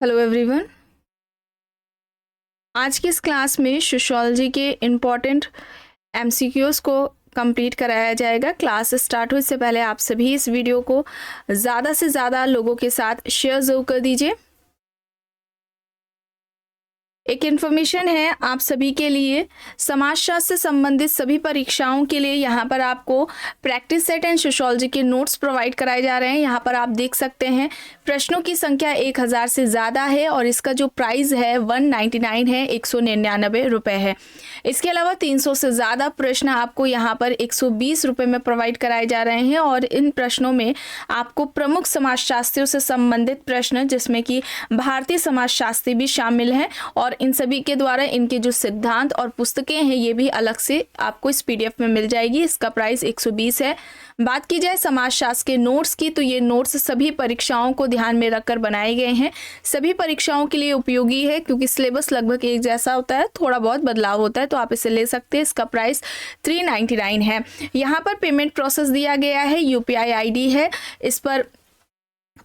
Hello everyone. आज की इस क्लास में सोशियोलॉजी के इम्पॉर्टेंट एमसीक्यूज़ को कंप्लीट कराया जाएगा। क्लास स्टार्ट हो इससे पहले आप सभी इस वीडियो को ज़्यादा से ज़्यादा लोगों के साथ शेयर ज़रूर कर दीजिए। एक इन्फॉर्मेशन है आप सभी के लिए, समाजशास्त्र से संबंधित सभी परीक्षाओं के लिए यहाँ पर आपको प्रैक्टिस सेट एंड सोशियोलॉजी के नोट्स प्रोवाइड कराए जा रहे हैं। यहाँ पर आप देख सकते हैं प्रश्नों की संख्या 1000 से ज़्यादा है और इसका जो प्राइस है 199 है, 199 रुपये है। इसके अलावा 300 से ज़्यादा प्रश्न आपको यहाँ पर 120 रुपये में प्रोवाइड कराए जा रहे हैं और इन प्रश्नों में आपको प्रमुख समाजशास्त्रियों से संबंधित प्रश्न जिसमें कि भारतीय समाजशास्त्री भी शामिल हैं और इन सभी के द्वारा इनके जो सिद्धांत और पुस्तकें हैं ये भी अलग से आपको इस पीडीएफ में मिल जाएगी। इसका प्राइस 120 है। बात की जाए समाजशास्त्र के नोट्स की तो ये नोट्स सभी परीक्षाओं को ध्यान में रखकर बनाए गए हैं। सभी परीक्षाओं के लिए उपयोगी है क्योंकि सिलेबस लगभग एक जैसा होता है, थोड़ा बहुत बदलाव होता है, तो आप इसे ले सकते हैं। इसका प्राइस 399 है। यहाँ पर पेमेंट प्रोसेस दिया गया है, यूपीआई आईडी है, इस पर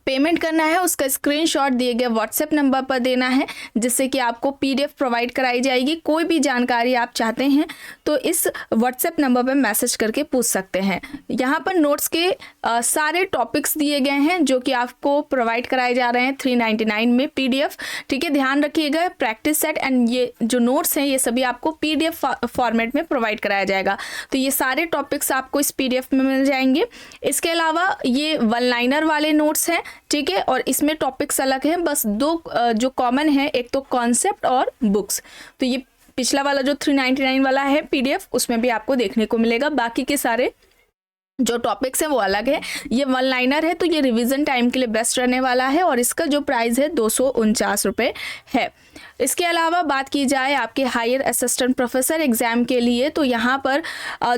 पेमेंट करना है, उसका स्क्रीनशॉट दिए गए व्हाट्सएप नंबर पर देना है जिससे कि आपको पीडीएफ प्रोवाइड कराई जाएगी। कोई भी जानकारी आप चाहते हैं तो इस व्हाट्सएप नंबर पर मैसेज करके पूछ सकते हैं। यहाँ पर नोट्स के सारे टॉपिक्स दिए गए हैं जो कि आपको प्रोवाइड कराए जा रहे हैं 399 में पीडीएफ। ठीक है, ध्यान रखिएगा प्रैक्टिस सेट एंड ये जो नोट्स हैं ये सभी आपको पीडीएफ फॉर्मेट में प्रोवाइड कराया जाएगा। तो ये सारे टॉपिक्स आपको इस पीडीएफ में मिल जाएंगे। इसके अलावा ये वन लाइनर वाले नोट्स हैं, ठीक है, और इसमें टॉपिक्स अलग हैं, बस दो जो कॉमन है, एक तो कॉन्सेप्ट और बुक्स। तो ये पिछला वाला जो 399 वाला है पीडीएफ उसमें भी आपको देखने को मिलेगा। बाकी के सारे जो टॉपिक्स हैं वो अलग है। ये वन लाइनर है तो ये रिवीजन टाइम के लिए बेस्ट रहने वाला है और इसका जो प्राइस है 249 रुपये है। इसके अलावा बात की जाए आपके हायर असिस्टेंट प्रोफेसर एग्जाम के लिए तो यहाँ पर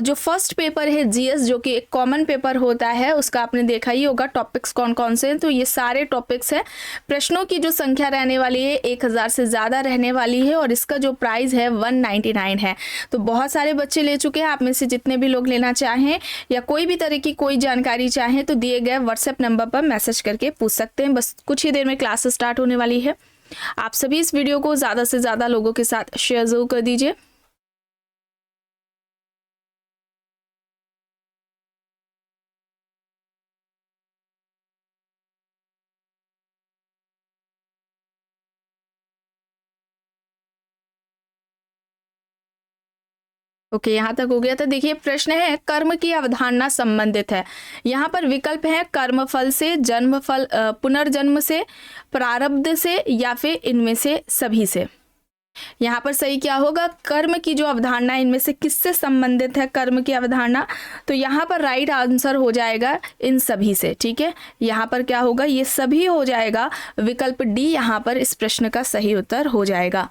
जो फर्स्ट पेपर है जीएस जो कि एक कॉमन पेपर होता है उसका आपने देखा ही होगा टॉपिक्स कौन कौन से हैं। तो ये सारे टॉपिक्स हैं। प्रश्नों की जो संख्या रहने वाली है 1000 से ज़्यादा रहने वाली है और इसका जो प्राइस है 199 है। तो बहुत सारे बच्चे ले चुके हैं। आप में से जितने भी लोग लेना चाहें या कोई भी तरह की कोई जानकारी चाहें तो दिए गए व्हाट्सएप नंबर पर मैसेज करके पूछ सकते हैं। बस कुछ ही देर में क्लास स्टार्ट होने वाली है। आप सभी इस वीडियो को ज़्यादा से ज़्यादा लोगों के साथ शेयर जरूर कर दीजिए। ओके, यहाँ तक हो गया। तो देखिए प्रश्न है कर्म की अवधारणा संबंधित है। यहाँ पर विकल्प है कर्मफल से, जन्मफल, पुनर्जन्म से, प्रारब्ध से या फिर इनमें से सभी से। यहाँ पर सही क्या होगा? कर्म की जो अवधारणा इनमें से किससे संबंधित है कर्म की अवधारणा? तो यहाँ पर राइट आंसर हो जाएगा इन सभी से। ठीक है, यहाँ पर क्या होगा? ये सभी हो जाएगा। विकल्प डी यहाँ पर इस प्रश्न का सही उत्तर हो जाएगा।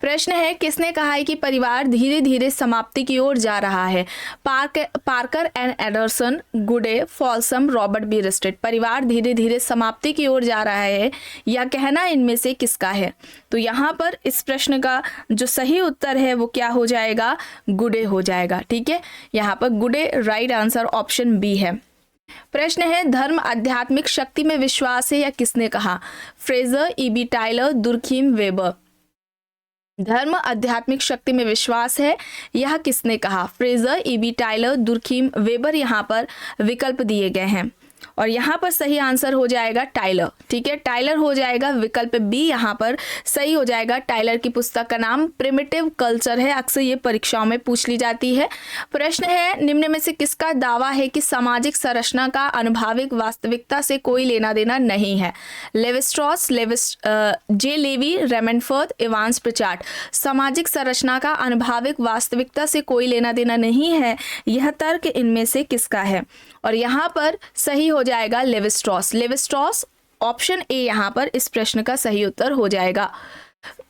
प्रश्न है किसने कहा है कि परिवार धीरे धीरे समाप्ति की ओर जा रहा है? पार्कर एंड एंडरसन, गुडे, फॉल्सम, रॉबर्ट बी रिस्टेड। परिवार धीरे धीरे समाप्ति की ओर जा रहा है, यह कहना इनमें से किसका है? तो यहाँ पर इस प्रश्न का जो सही उत्तर है वो क्या हो जाएगा? गुडे हो जाएगा। ठीक है, यहाँ पर गुडे राइट आंसर ऑप्शन बी है। प्रश्न है धर्म आध्यात्मिक शक्ति में विश्वास है, या किसने कहा? Frazer, E B Tylor, Durkheim, Weber. धर्म आध्यात्मिक शक्ति में विश्वास है, यह किसने कहा? Frazer, E B Tylor, Durkheim, Weber यहाँ पर विकल्प दिए गए हैं और यहाँ पर सही आंसर हो जाएगा टाइलर। ठीक है, टाइलर हो जाएगा। विकल्प बी यहाँ पर सही हो जाएगा। टाइलर की पुस्तक का नाम प्रिमिटिव कल्चर है। अक्सर ये परीक्षाओं में पूछ ली जाती है। प्रश्न है निम्न में से किसका दावा है कि सामाजिक संरचना का अनुभाविक वास्तविकता से कोई लेना देना नहीं है? लेविस्ट्रॉस, जे लेवी, रेमनफोर्ड, इवांस प्रिचार्ड। सामाजिक संरचना का अनुभाविक वास्तविकता से कोई लेना देना नहीं है, यह तर्क इनमें से किसका है? और यहाँ पर सही हो जाएगा लेविस्ट्रॉस। लेविस्ट्रॉस ऑप्शन ए यहाँ पर इस प्रश्न का सही उत्तर हो जाएगा।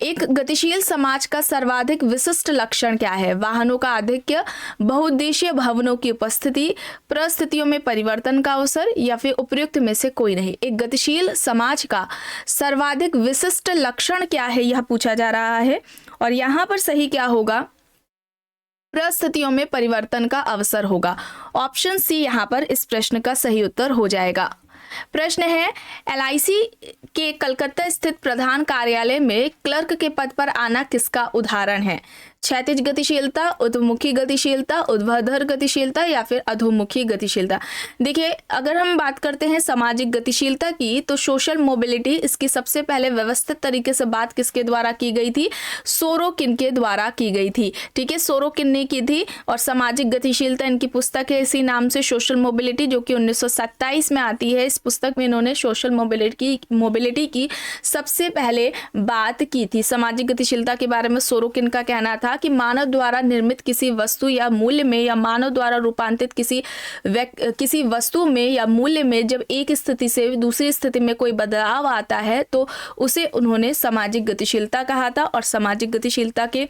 एक गतिशील समाज का सर्वाधिक विशिष्ट लक्षण क्या है? वाहनों का आधिक्य, बहुउद्देशीय भवनों की उपस्थिति, परिस्थितियों में परिवर्तन का अवसर या फिर उपयुक्त में से कोई नहीं। एक गतिशील समाज का सर्वाधिक विशिष्ट लक्षण क्या है यह पूछा जा रहा है और यहाँ पर सही क्या होगा? परिस्थितियों में परिवर्तन का अवसर होगा। ऑप्शन सी यहाँ पर इस प्रश्न का सही उत्तर हो जाएगा। प्रश्न है LIC के कलकत्ता स्थित प्रधान कार्यालय में क्लर्क के पद पर आना किसका उदाहरण है? क्षैतिज गतिशीलता, उद्मुखी गतिशीलता, ऊर्ध्वाधर गतिशीलता या फिर अधोमुखी गतिशीलता। देखिए, अगर हम बात करते हैं सामाजिक गतिशीलता की, तो सोशल मोबिलिटी, इसकी सबसे पहले व्यवस्थित तरीके से बात किसके द्वारा की गई थी? सोरोकिन के द्वारा की गई थी। ठीक है, सोरोकिन ने की थी। और सामाजिक गतिशीलता इनकी पुस्तक है इसी नाम से, सोशल मोबिलिटी, जो कि 1927 में आती है। इस पुस्तक में इन्होंने सोशल मोबिलिटी की सबसे पहले बात की थी। सामाजिक गतिशीलता के बारे में सोरोकिन का कहना था कि मानव द्वारा निर्मित किसी वस्तु या मूल्य में, या मानव द्वारा रूपांतरित किसी वस्तु में या मूल्य में जब एक स्थिति से दूसरी स्थिति में कोई बदलाव आता है तो उसे उन्होंने सामाजिक गतिशीलता कहा था। और सामाजिक गतिशीलता के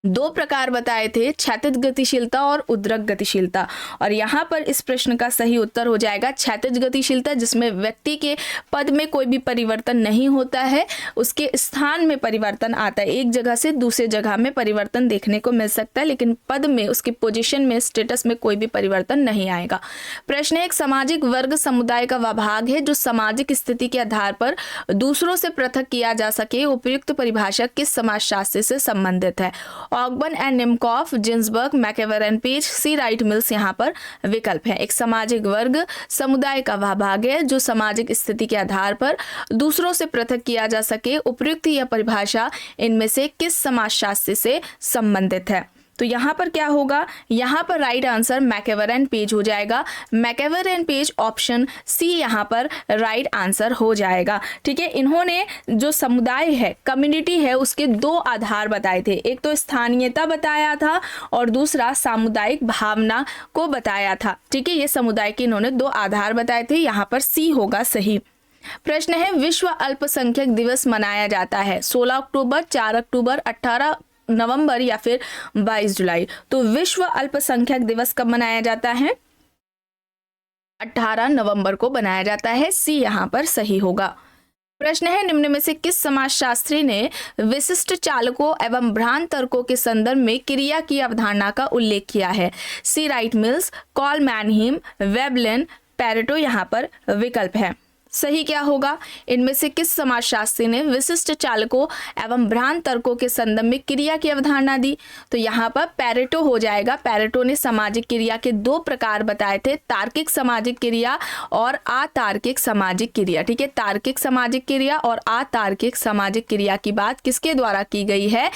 दो प्रकार बताए थे, क्षैतिज गतिशीलता और उद्रक गतिशीलता। और यहाँ पर इस प्रश्न का सही उत्तर हो जाएगा क्षैतिज गतिशीलता, जिसमें व्यक्ति के पद में कोई भी परिवर्तन नहीं होता है, उसके स्थान में परिवर्तन आता है। एक जगह से दूसरे जगह में परिवर्तन देखने को मिल सकता है, लेकिन पद में, उसके पोजीशन में, स्टेटस में कोई भी परिवर्तन नहीं आएगा। प्रश्न एक सामाजिक वर्ग समुदाय का वह भाग है जो सामाजिक स्थिति के आधार पर दूसरों से पृथक किया जा सके। उपयुक्त परिभाषा किस समाजशास्त्र से संबंधित है? Ogburn and Nimkoff, Ginsberg, MacIver and Page, C Wright Mills यहाँ पर विकल्प है। एक सामाजिक वर्ग समुदाय का वह भाग है जो सामाजिक स्थिति के आधार पर दूसरों से पृथक किया जा सके। उपयुक्त यह परिभाषा इनमें से किस समाजशास्त्र से संबंधित है? तो यहाँ पर क्या होगा? यहाँ पर राइट आंसर मैकेवर एंड पेज हो जाएगा। मैकेवर एंड पेज ऑप्शन सी यहाँ पर राइट आंसर हो जाएगा। ठीक है, इन्होंने जो समुदाय है, कम्युनिटी है, उसके दो आधार बताए थे। एक तो स्थानीयता बताया था और दूसरा सामुदायिक भावना को बताया था। ठीक है, ये समुदाय के इन्होंने दो आधार बताए थे। यहाँ पर सी होगा सही। प्रश्न है विश्व अल्पसंख्यक दिवस मनाया जाता है 16 अक्टूबर, 4 अक्टूबर, 18 नवंबर या फिर 22 जुलाई। तो विश्व अल्पसंख्यक दिवस कब मनाया जाता है? 18 नवंबर को मनाया जाता है। सी यहाँ पर सही होगा। प्रश्न है निम्न में से किस समाजशास्त्री ने विशिष्ट चालकों एवं भ्रांत तर्कों के संदर्भ में क्रिया की अवधारणा का उल्लेख किया है? C Wright Mills, Karl Mannheim, Veblen, Pareto यहाँ पर विकल्प है। सही क्या होगा? इनमें से किस समाजशास्त्री ने विशिष्ट चालकों एवं भ्रांत तर्कों के संदर्भ में क्रिया की अवधारणा दी? तो यहाँ पर पैरेटो हो जाएगा। पैरेटो ने सामाजिक क्रिया के दो प्रकार बताए थे, तार्किक सामाजिक क्रिया और अतार्किक सामाजिक क्रिया। ठीक है, तार्किक सामाजिक क्रिया और अतार्किक सामाजिक क्रिया की बात किसके द्वारा की गई है?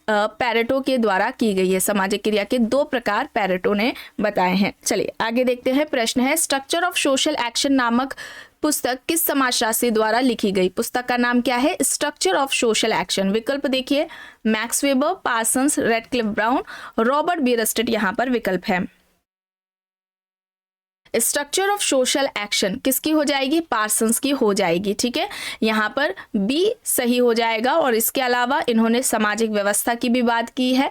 पैरेटो के द्वारा की गई है। सामाजिक क्रिया के दो प्रकार पैरेटो ने बताए हैं। चलिए आगे देखते हैं। प्रश्न है स्ट्रक्चर ऑफ सोशल एक्शन नामक पुस्तक किस समाजशास्त्री द्वारा लिखी गई? पुस्तक का नाम क्या है? Structure of social action. विकल्प देखिए, Max Weber, Parsons, Radcliffe Brown, Robert Bierstedt यहाँ पर विकल्प है। स्ट्रक्चर ऑफ सोशल एक्शन किसकी हो जाएगी? पार्सन्स की हो जाएगी। ठीक है, यहाँ पर बी सही हो जाएगा। और इसके अलावा इन्होंने सामाजिक व्यवस्था की भी बात की है,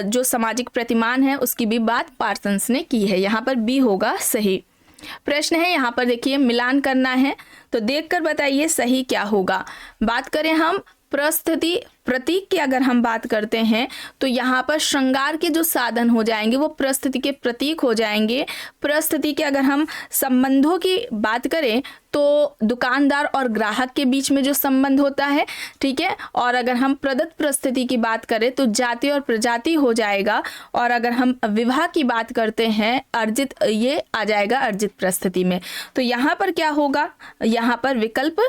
जो सामाजिक प्रतिमान है उसकी भी बात पार्सन्स ने की है। यहाँ पर बी होगा सही। प्रश्न है यहाँ पर देखिए, मिलान करना है तो देखकर बताइए सही क्या होगा। बात करें हम प्रस्तुति प्रतीक की, अगर हम बात करते हैं तो यहाँ पर श्रृंगार के जो साधन हो जाएंगे वो प्रस्तुति के प्रतीक हो जाएंगे। प्रस्तुति के अगर हम संबंधों की बात करें तो दुकानदार और ग्राहक के बीच में जो संबंध होता है, ठीक है। और अगर हम प्रदत्त प्रस्तुति की बात करें तो जाति और प्रजाति हो जाएगा। और अगर हम विवाह की बात करते हैं अर्जित, ये आ जाएगा अर्जित प्रस्तुति में। तो यहाँ पर क्या होगा? यहाँ पर विकल्प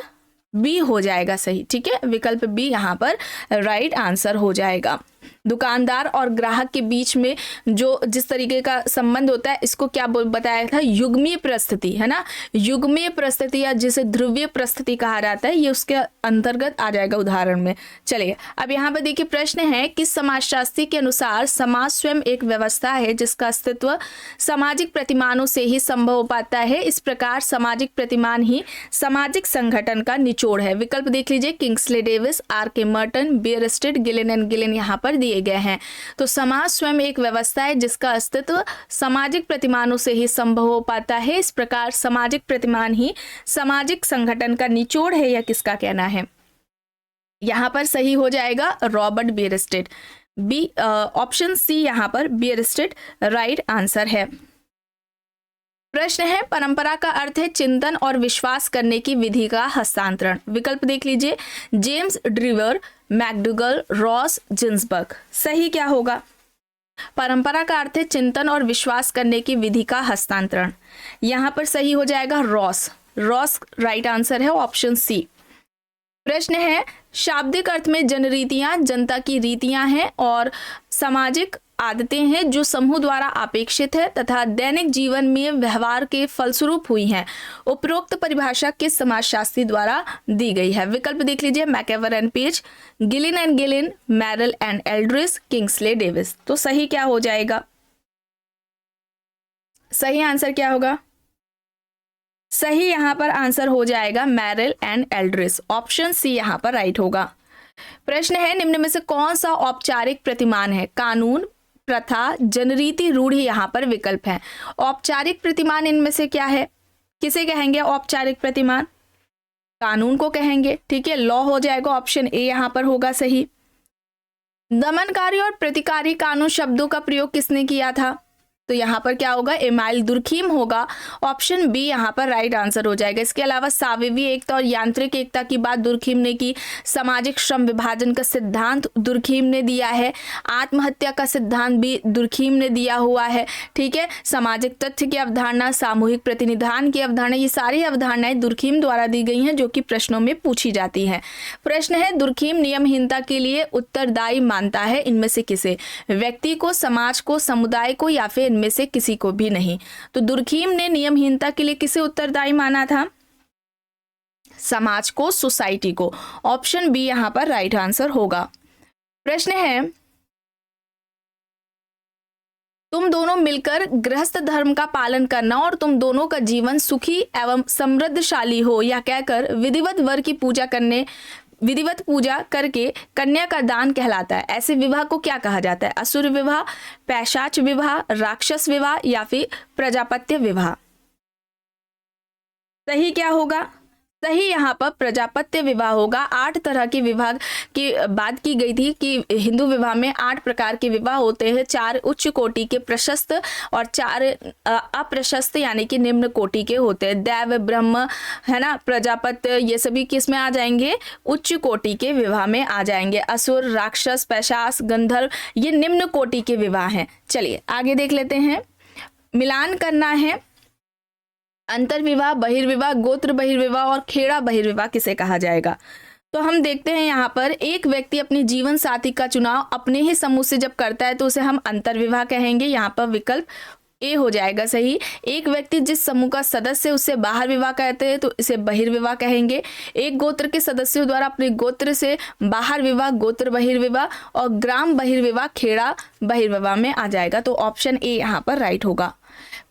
बी हो जाएगा सही। ठीक है, विकल्प बी यहाँ पर राइट आंसर हो जाएगा। दुकानदार और ग्राहक के बीच में जो जिस तरीके का संबंध होता है इसको क्या बताया था? युग्मीय प्रस्तुति, है ना। युग्मीय प्रस्तुति या जिसे ध्रुवीय प्रस्तुति कहा जाता है, ये उसके अंतर्गत आ जाएगा उदाहरण में। चलिए अब यहाँ पर देखिए, प्रश्न है कि समाजशास्त्री के अनुसार समाज स्वयं एक व्यवस्था है जिसका अस्तित्व सामाजिक प्रतिमानों से ही संभव हो पाता है। इस प्रकार सामाजिक प्रतिमान ही सामाजिक संगठन का निचोड़ है। विकल्प देख लीजिए, Kingsley Davis, R.K. Merton, Bierstedt, Gillin and Gillin यहाँ पर दिए गए हैं। तो समाज स्वयं एक व्यवस्था है जिसका अस्तित्व सामाजिक प्रतिमानों से ही संभव हो पाता है। इस प्रकार सामाजिक प्रतिमान ही सामाजिक संगठन का निचोड़ है, यह किसका कहना है? यहाँ पर सही हो जाएगा रॉबर्ट बीयरस्टेट। बी ऑप्शन सी यहाँ पर बीयरस्टेट राइट आंसर है। प्रश्न है परंपरा का अर्थ है चिंतन और विश्वास करने की विधि का हस्तांतरण। विकल्प देख लीजिए, James driver, McDougall, Ross, Ginsburg. सही क्या होगा? परंपरा का अर्थ है चिंतन और विश्वास करने की विधि का हस्तांतरण। यहां पर सही हो जाएगा रॉस। रॉस राइट आंसर है, ऑप्शन सी। प्रश्न है शाब्दिक अर्थ में जनरीतियां जनता की रीतियां हैं और सामाजिक आदतें हैं जो समूह द्वारा अपेक्षित है तथा दैनिक जीवन में व्यवहार के फलस्वरूप हुई हैं। उपरोक्त परिभाषा किस समाजशास्त्री द्वारा दी गई है? विकल्प देख लीजिए, MacIver and Page, Gillin and Gillin, Merrill and Eldredge, Kingsley Davis. तो सही क्या हो जाएगा? सही आंसर क्या होगा? सही यहां पर आंसर हो जाएगा मैरल एंड एल्ड्रिस, ऑप्शन सी यहां पर राइट होगा। प्रश्न है निम्न में से कौन सा औपचारिक प्रतिमान है? कानून, प्रथा, जनरीति, रूढ़ि यहां पर विकल्प है। औपचारिक प्रतिमान इनमें से क्या है? किसे कहेंगे औपचारिक प्रतिमान? कानून को कहेंगे, ठीक है, लॉ हो जाएगा, ऑप्शन ए यहां पर होगा सही। दमनकारी और प्रतिकारी कानून शब्दों का प्रयोग किसने किया था? तो यहाँ पर क्या होगा? एमाइल दुर्खीम होगा, ऑप्शन बी यहाँ पर राइट आंसर हो जाएगा। इसके अलावा साविवी एकता और यांत्रिक एकता की बात दुर्खीम ने की, सामाजिक श्रम विभाजन का सिद्धांत दुर्खीम ने दिया है, आत्महत्या का सिद्धांत भी दुर्खीम ने दिया हुआ है, ठीक है, सामाजिक तथ्य की अवधारणा, सामूहिक प्रतिनिधान की अवधारणा, ये सारी अवधारणाएं दुर्खीम द्वारा दी गई हैं जो कि प्रश्नों में पूछी जाती हैं। प्रश्न है दुर्खीम नियमहीनता के लिए उत्तरदायी मानता है इनमें से किसे? व्यक्ति को, समाज को, समुदाय को या फिर में से किसी को भी नहीं। तो दुर्खीम ने नियमहीनता के लिए किसे उत्तरदायी माना था? समाज को, सोसाइटी को। ऑप्शन बी यहां पर राइट आंसर होगा। प्रश्न है तुम दोनों मिलकर गृहस्थ धर्म का पालन करना और तुम दोनों का जीवन सुखी एवं समृद्धशाली हो, यह कहकर विधिवत पूजा करके कन्या का दान कहलाता है। ऐसे विवाह को क्या कहा जाता है? असुर विवाह, पैशाच विवाह, राक्षस विवाह या फिर प्रजापत्य विवाह। सही क्या होगा? सही यहाँ पर प्रजापत्य विवाह होगा। 8 तरह के विवाह की बात की गई थी कि हिंदू विवाह में 8 प्रकार के विवाह होते हैं, 4 उच्च कोटि के प्रशस्त और 4 अप्रशस्त यानी कि निम्न कोटि के होते हैं। दैव, ब्रह्म, है ना, प्रजापत्य, ये सभी किस में आ जाएंगे? उच्च कोटि के विवाह में आ जाएंगे। असुर, राक्षस, पैशाच, गंधर्व, ये निम्न कोटि के विवाह हैं। चलिए आगे देख लेते हैं। मिलान करना है अंतर्विवाह, बहिर्विवाह, गोत्र बहिर्विवाह और खेड़ा बहिर्विवाह किसे कहा जाएगा? तो हम देखते हैं यहाँ पर एक व्यक्ति अपनी जीवन साथी का चुनाव अपने ही समूह से जब करता है तो उसे हम अंतर्विवाह कहेंगे। यहाँ पर विकल्प ए हो जाएगा सही। एक व्यक्ति जिस समूह का सदस्य उसे बाहर विवाह कहते हैं तो इसे बहिर्विवाह कहेंगे। एक गोत्र के सदस्यों द्वारा अपने गोत्र से बाहर विवाह गोत्र बहिर्विवाह और ग्राम बहिर्विवाह खेड़ा बहिर्विवाह में आ जाएगा। तो ऑप्शन ए यहाँ पर राइट होगा।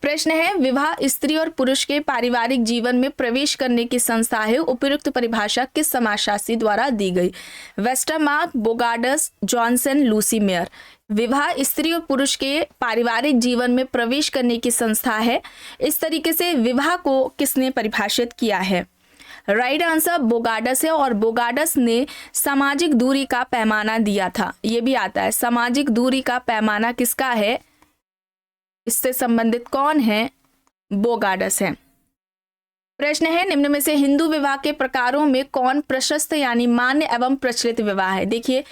प्रश्न है विवाह स्त्री और पुरुष के पारिवारिक जीवन में प्रवेश करने की संस्था है। उपयुक्त परिभाषा किस समाजशास्त्री द्वारा दी गई? Westermarck, Bogardus, Johnson, Lucy mayor. विवाह स्त्री और पुरुष के पारिवारिक जीवन में प्रवेश करने की संस्था है। इस तरीके से विवाह को किसने परिभाषित किया है? राइट आंसर बोगार्डस है और बोगार्डस ने सामाजिक दूरी का पैमाना दिया था। ये भी आता है, सामाजिक दूरी का पैमाना किसका है? इससे संबंधित कौन है? बोगार्डस है। प्रश्न है निम्न में से हिंदू विवाह के प्रकारों में कौन प्रशस्त यानी मान्य एवं प्रचलित विवाह है? देखिए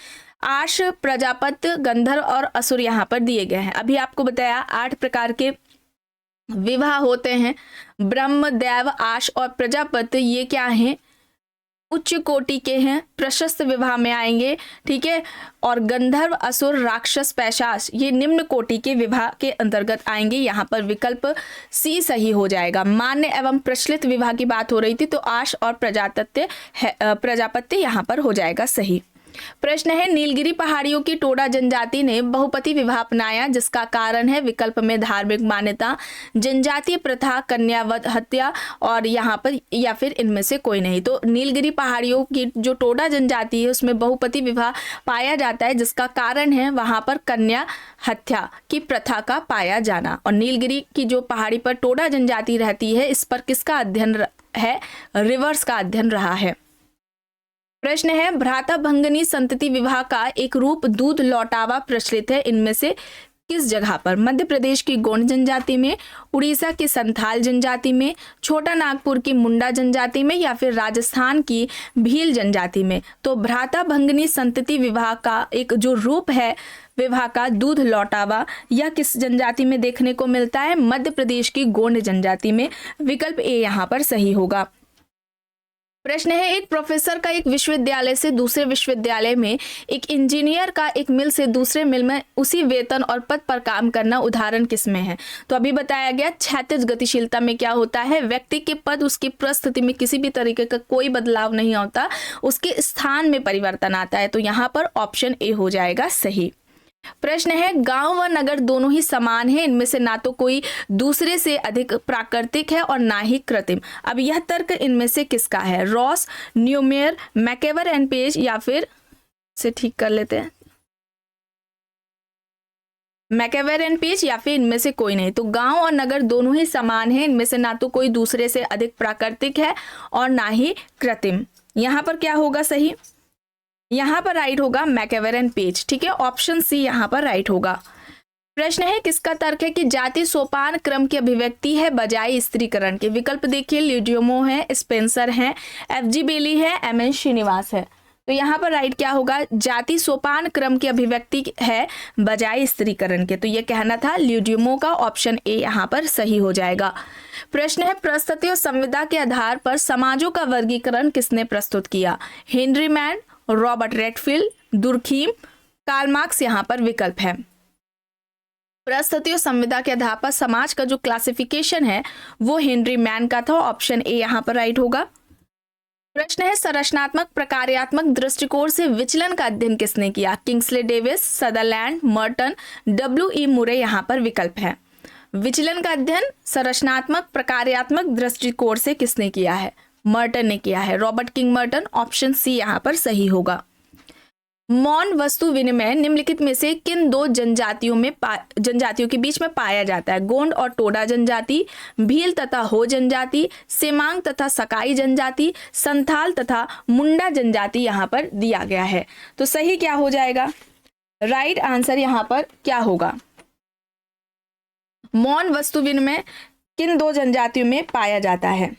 आश, प्रजापत्य, गंधर्व और असुर यहाँ पर दिए गए हैं। अभी आपको बताया 8 प्रकार के विवाह होते हैं। ब्रह्म, देव, आश और प्रजापत्य ये क्या हैं? उच्च कोटि के हैं, प्रशस्त विवाह में आएंगे, ठीक है। और गंधर्व, असुर, राक्षस, पैशाच ये निम्न कोटि के विवाह के अंतर्गत आएंगे। यहाँ पर विकल्प सी सही हो जाएगा। मान्य एवं प्रचलित विवाह की बात हो रही थी तो आश और प्रजापत्य यहाँ पर हो जाएगा सही। प्रश्न है नीलगिरी पहाड़ियों की टोडा जनजाति ने बहुपति विवाह अपनाया जिसका कारण है? विकल्प में धार्मिक मान्यता, जनजातीय प्रथा, कन्यावध हत्या और यहाँ पर या फिर इनमें से कोई नहीं। तो नीलगिरी पहाड़ियों की जो टोडा जनजाति है उसमें बहुपति विवाह पाया जाता है जिसका कारण है वहां पर कन्या हत्या की प्रथा का पाया जाना। और नीलगिरी की जो पहाड़ी पर टोडा जनजाति रहती है इस पर किसका अध्ययन है? रिवर्स का अध्ययन रहा है। प्रश्न है भ्राता भंगनी संतति विवाह का एक रूप दूध लौटावा प्रचलित है, इनमें से किस जगह पर? मध्य प्रदेश की गोंड जनजाति में, उड़ीसा की संथाल जनजाति में, छोटा नागपुर की मुंडा जनजाति में, या फिर राजस्थान की भील जनजाति में। तो भ्राता भंगिनी संतति विवाह का एक जो रूप है विवाह का, दूध लौटावा, यह किस जनजाति में देखने को मिलता है? मध्य प्रदेश की गोंड जनजाति में। विकल्प ए यहाँ पर सही होगा। प्रश्न है, एक प्रोफेसर का एक विश्वविद्यालय से दूसरे विश्वविद्यालय में, एक इंजीनियर का एक मिल से दूसरे मिल में उसी वेतन और पद पर काम करना उदाहरण किसमें है? तो अभी बताया गया क्षैतिज गतिशीलता में क्या होता है, व्यक्ति के पद उसकी परिस्थिति में किसी भी तरीके का कोई बदलाव नहीं होता, उसके स्थान में परिवर्तन आता है। तो यहाँ पर ऑप्शन ए हो जाएगा सही। प्रश्न है, गांव व नगर दोनों ही समान हैं, इनमें से ना तो कोई दूसरे से अधिक प्राकृतिक है और ना ही कृत्रिम। अब यह तर्क इनमें से किसका है? रॉस, न्यूमेयर, मैकेवर एंड पेज, या फिर से ठीक कर लेते हैं मैकेवर एंड पेज, या फिर इनमें से कोई नहीं। तो गांव और नगर दोनों ही समान हैं, इनमें से ना तो कोई दूसरे से अधिक प्राकृतिक है और ना ही कृत्रिम। यहाँ पर क्या होगा सही? यहाँ पर राइट होगा मैकेवर एंड पेज। ठीक है, ऑप्शन सी यहाँ पर राइट होगा। प्रश्न है, किसका तर्क है कि जाति सोपान क्रम की अभिव्यक्ति है बजाय स्त्रीकरण के? विकल्प देखिए, ल्यूडियोमो है, स्पेंसर है, एफ.जी. बेली है, एम.एन. श्रीनिवास है। तो यहाँ पर राइट क्या होगा? जाति सोपान क्रम की अभिव्यक्ति है बजाय स्त्रीकरण के। तो ये कहना था ल्यूडियोमो का, ऑप्शन ए यहाँ पर सही हो जाएगा। प्रश्न है, परिस्थिति और संविदा के आधार पर समाजों का वर्गीकरण किसने प्रस्तुत किया? Henry Maine, Robert Redfield, Durkheim, Karl Marx यहाँ पर विकल्प है। परिस्थिति और संविदा के आधार पर समाज का जो क्लासिफिकेशन है वो हेनरी मैन का था, ऑप्शन ए यहाँ पर राइट होगा। प्रश्न है, संरचनात्मक प्रकार्यात्मक दृष्टिकोण से विचलन का अध्ययन किसने किया? Kingsley Davis, Sutherland, Merton, W.E. मुरे यहाँ पर विकल्प है। विचलन का अध्ययन संरचनात्मक प्रकार्यात्मक दृष्टिकोण से किसने किया है? मर्टन ने किया है, Robert King Merton, option C यहाँ पर सही होगा। मौन वस्तु विनिमय निम्नलिखित में से किन दो जनजातियों के बीच में पाया जाता है? गोंड और टोडा जनजाति, भील तथा हो जनजाति, सेमांग तथा सकाई जनजाति, संथाल तथा मुंडा जनजाति यहाँ पर दिया गया है। तो सही क्या हो जाएगा? राइट आंसर यहाँ पर क्या होगा? मौन वस्तु विनिमय किन दो जनजातियों में पाया जाता है?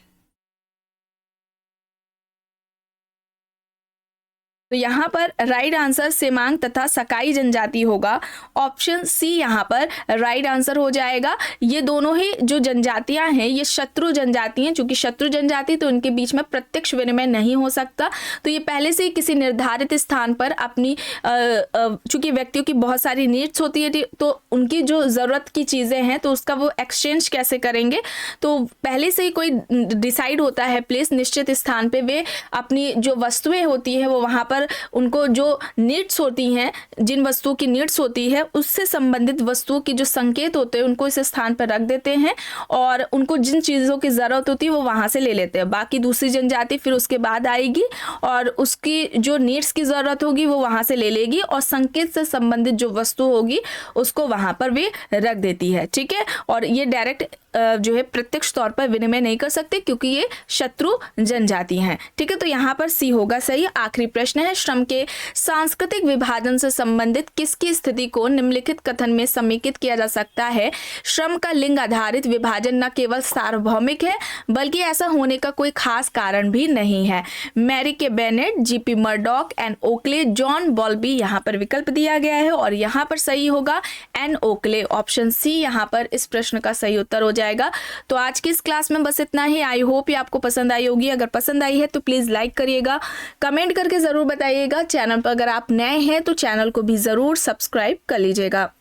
तो यहाँ पर राइट आंसर सेमांग तथा सकाई जनजाति होगा, ऑप्शन सी यहाँ पर राइट आंसर हो जाएगा। ये दोनों ही जो जनजातियां हैं ये शत्रु जनजाति हैं, चूंकि शत्रु जनजाति तो इनके बीच में प्रत्यक्ष विनिमय नहीं हो सकता। तो ये पहले से ही किसी निर्धारित स्थान पर अपनी चूंकि व्यक्तियों की बहुत सारी नीड्स होती है तो उनकी जो ज़रूरत की चीज़ें हैं तो उसका वो एक्सचेंज कैसे करेंगे, तो पहले से ही कोई डिसाइड होता है प्लेस, निश्चित स्थान पे वे अपनी जो वस्तुएं होती हैं वो वहाँ पर उनको जो नीड्स होती हैं, जिन वस्तुओं की नीड्स होती है उससे संबंधित वस्तुओं की जो संकेत होते हैं उनको इस स्थान पर रख देते हैं और उनको जिन चीज़ों की ज़रूरत होती है वो वहाँ से ले लेते हैं। बाकी दूसरी जनजाति फिर उसके बाद आएगी और उसकी जो नीड्स की ज़रूरत होगी वो वहाँ से ले लेगी और संकेत से संबंधित जो वस्तु होगी उसको वहाँ पर भी रख देती है। ठीक है, और ये डायरेक्ट जो है प्रत्यक्ष तौर पर विनिमय नहीं कर सकते क्योंकि ये शत्रु जनजाति हैं। ठीक है, तो यहाँ पर सी होगा सही। आखिरी प्रश्न है, श्रम के सांस्कृतिक विभाजन से संबंधित किसकी स्थिति को निम्नलिखित कथन में समेकित किया जा सकता है? श्रम का लिंग आधारित विभाजन न केवल सार्वभौमिक है बल्कि ऐसा होने का कोई खास कारण भी नहीं है। Mary K Bennett, G P Murdock, Ann Oakley, John Bowlby यहाँ पर विकल्प दिया गया है और यहाँ पर सही होगा एन ओकले, ऑप्शन सी यहाँ पर इस प्रश्न का सही उत्तर हो जाएगा। तो आज की इस क्लास में बस इतना ही। आई होप ये आपको पसंद आई होगी। अगर पसंद आई है तो प्लीज़ लाइक करिएगा, कमेंट करके ज़रूर बताइएगा। चैनल पर अगर आप नए हैं तो चैनल को भी ज़रूर सब्सक्राइब कर लीजिएगा।